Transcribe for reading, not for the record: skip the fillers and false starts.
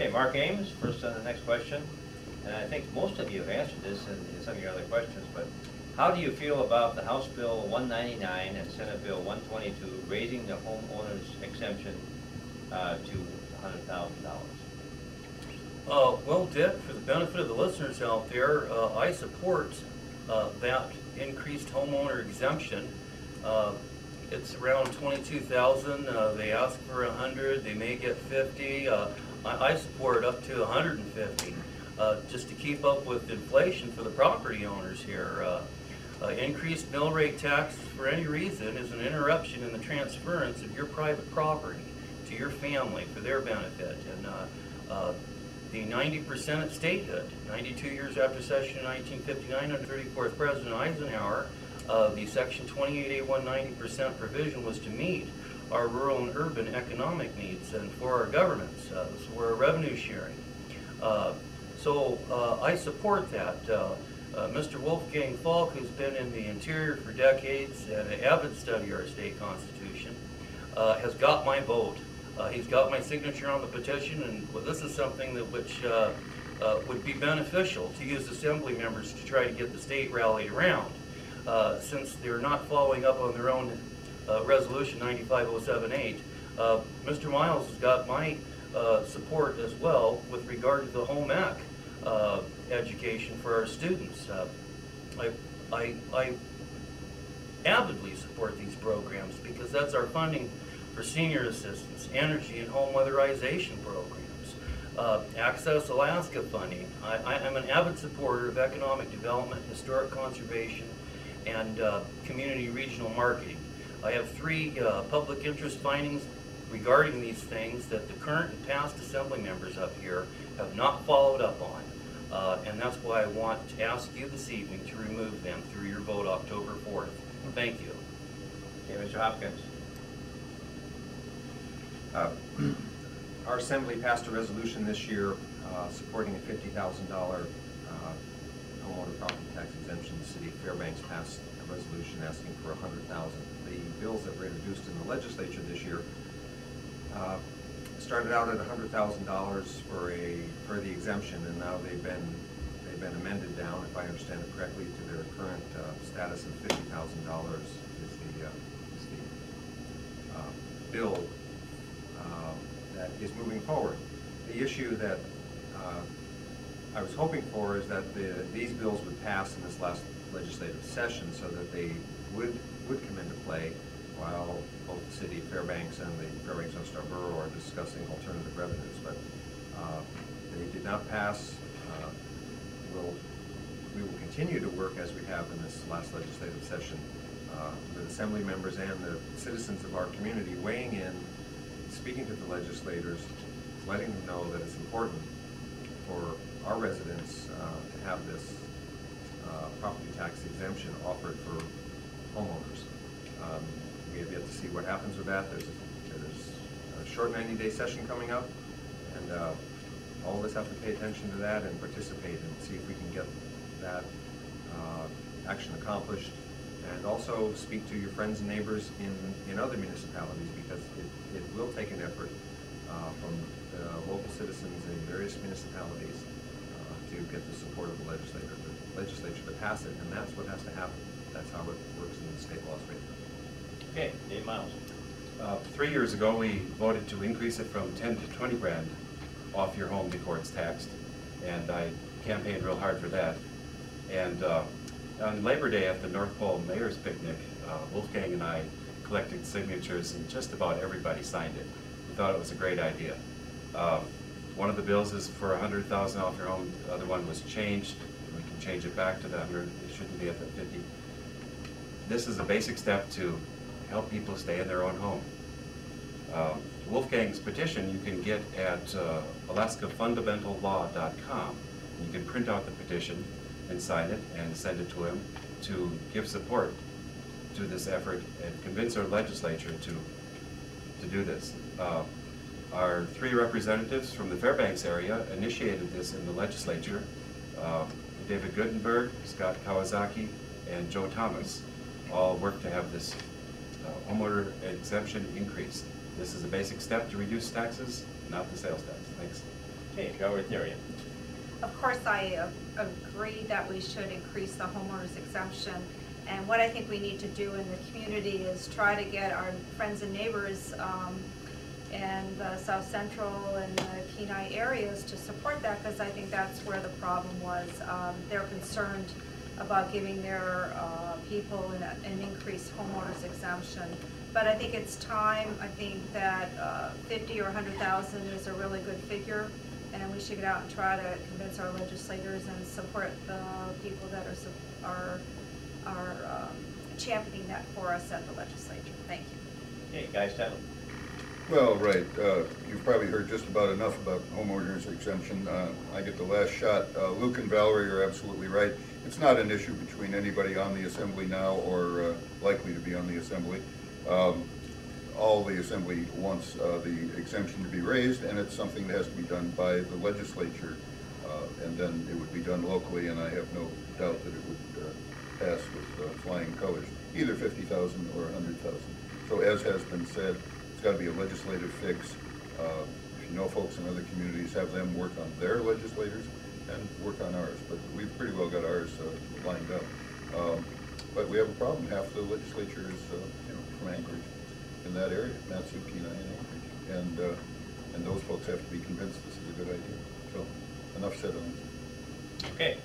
Okay, Mark Ames, first on the next question. And I think most of you have answered this in some of your other questions, but how do you feel about the House Bill 199 and Senate Bill 122 raising the homeowner's exemption to $100,000? Well, Dick, for the benefit of the listeners out there, I support that increased homeowner exemption. It's around $22,000. They ask for 100. They may get 50. I support up to 150, just to keep up with inflation for the property owners here. Increased mill rate tax for any reason is an interruption in the transference of your private property to your family for their benefit. And the 90% at statehood, 92 years after session in 1959 under 34th President Eisenhower, the Section 28A1 90% provision was to meet our rural and urban economic needs and for our governments. So we're revenue sharing. So I support that. Mr. Wolfgang Falk, who's been in the Interior for decades and an avid study of our state constitution, has got my vote. He's got my signature on the petition, and this is something that which would be beneficial to use assembly members to try to get the state rallied around, since they're not following up on their own resolution 95078. Mr. Miles has got my support as well with regard to the home ec education for our students. I avidly support these programs because that's our funding for senior assistance, energy and home weatherization programs, Access Alaska funding. I'm an avid supporter of economic development, historic conservation, and community regional marketing. I have 3 public interest findings regarding these things that the current and past assembly members up here have not followed up on. And that's why I want to ask you this evening to remove them through your vote October 4th. Thank you. Okay, Mr. Hopkins. Our assembly passed a resolution this year supporting a $50,000 homeowner property tax exemption. The city of Fairbanks passed a resolution asking for $100,000. The bills that were introduced in the legislature this year started out at $100,000 for the exemption, and now they've been amended down, if I understand it correctly, to their current status of $50,000 is the bill that is moving forward. The issue that I was hoping for is that these bills would pass in this last legislative session so that they would come into play while both the city of Fairbanks and the Fairbanks Upstar Borough are discussing alternative revenues. But they did not pass. We will continue to work as we have in this last legislative session with assembly members and the citizens of our community weighing in, speaking to the legislators, letting them know that it's important for our residents to have this property tax exemption offered for homeowners. We have yet to see what happens with that. There's a short 90-day session coming up, and all of us have to pay attention to that and participate and see if we can get that action accomplished. And also speak to your friends and neighbors in other municipalities, because it will take an effort from the local citizens in various municipalities to get the support of the legislature to pass it, and that's what has to happen. That's how it works in the state laws right now. Okay, Dave Miles. 3 years ago, we voted to increase it from 10 to 20 grand off your home before it's taxed, and I campaigned real hard for that. And on Labor Day at the North Pole Mayor's Picnic, Wolfgang and I collected signatures, and just about everybody signed it. We thought it was a great idea. One of the bills is for $100,000 off your home. The other one was changed. We can change it back to the 100. It shouldn't be at the 50. This is a basic step to help people stay in their own home. Wolfgang's petition you can get at alaskafundamentallaw.com. You can print out the petition and sign it and send it to him to give support to this effort and convince our legislature to do this. Our 3 representatives from the Fairbanks area initiated this in the legislature. David Gutenberg, Scott Kawasaki, and Joe Thomas all worked to have this homeowner exemption increased. This is a basic step to reduce taxes, not the sales tax. Thanks. Area. Of course, I agree that we should increase the homeowners exemption. And what I think we need to do in the community is try to get our friends and neighbors in the South Central and the Kenai areas to support that, because I think that's where the problem was. They're concerned about giving their people an increased homeowners exemption. But I think it's time. I think that 50 or 100,000 is a really good figure, and we should get out and try to convince our legislators and support the people that are championing that for us at the legislature. Thank you. Okay, guys, Tyler. Well, right. You've probably heard just about enough about homeowners exemption. I get the last shot. Luke and Valerie are absolutely right. It's not an issue between anybody on the Assembly now or likely to be on the Assembly. All the Assembly wants the exemption to be raised, and it's something that has to be done by the legislature, and then it would be done locally, and I have no doubt that it would pass with flying colors, either 50,000 or 100,000. So as has been said, it's got to be a legislative fix. If you know folks in other communities, have them work on their legislators and work on ours, but we've pretty well got ours lined up. But we have a problem. Half the legislature is from Anchorage, in that area, Matsu, Kenai, and Anchorage. And those folks have to be convinced this is a good idea. So enough said on this. Okay.